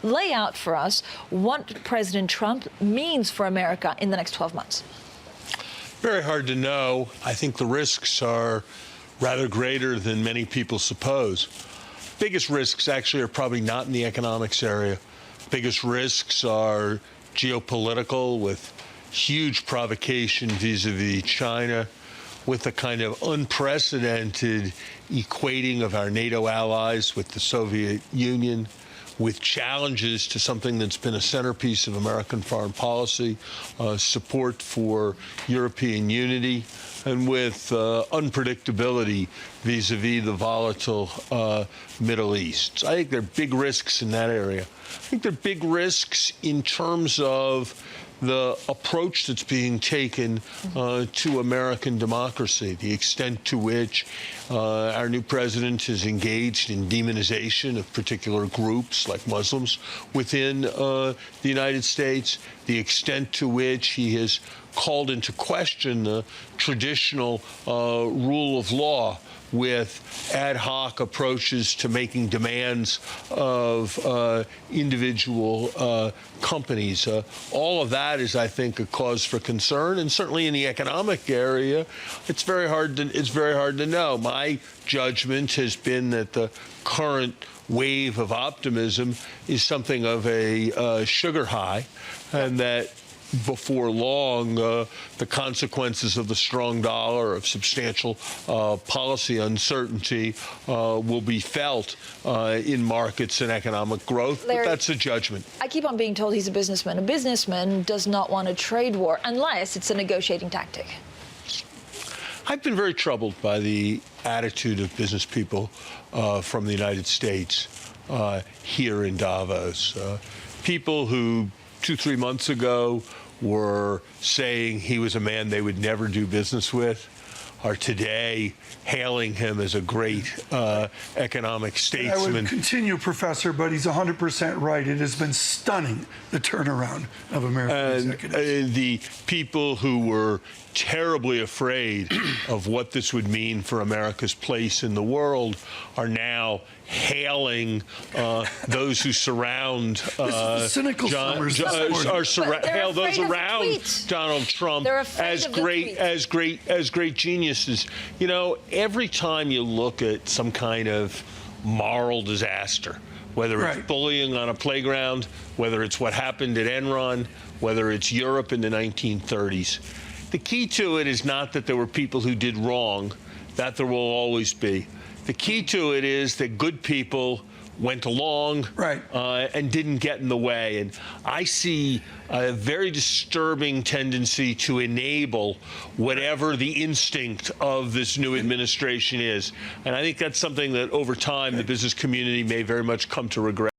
Lay out for us what President Trump means for America in the next 12 months. Very hard to know. I think the risks are rather greater than many people suppose. Biggest risks actually are probably not in the economics area. Biggest risks are geopolitical, with huge provocation vis-a-vis China, with a kind of unprecedented equating of our NATO allies with the Soviet Union, with challenges to something that's been a centerpiece of American foreign policy, support for European unity, and with unpredictability vis-a-vis the volatile Middle East. So I think there are big risks in that area. I think there are big risks in terms of the approach that's being taken to American democracy, the extent to which our new president is engaged in demonization of particular groups like Muslims within the United States, the extent to which he has called into question the traditional rule of law with ad hoc approaches to making demands of individual companies. All of that is, I think, a cause for concern, and certainly in the economic area, it's very hard to know. My judgment has been that the current wave of optimism is something of a sugar high, and that before long, the consequences of the strong dollar, of substantial policy uncertainty, will be felt in markets and economic growth. Larry, but that's a judgment. I keep on being told he's a businessman. A businessman does not want a trade war unless it's a negotiating tactic. I've been very troubled by the attitude of business people from the United States here in Davos. People who 2-3 months ago were saying he was a man they would never do business with are today hailing him as a great economic statesman. I would continue, Professor, but he's 100% right. It has been stunning, the turnaround of American executives. The people who were terribly afraid of what this would mean for America's place in the world are now hailing those who surround cynical hail those around Donald Trump as great geniuses. You know, every time you look at some kind of moral disaster, whether it's bullying on a playground, whether it's what happened at Enron, whether it's Europe in the 1930s, the key to it is not that there were people who did wrong, that there will always be. The key to it is that good people went along and didn't get in the way. And I see a very disturbing tendency to enable whatever the instinct of this new administration is. And I think that's something that over time the business community may very much come to regret.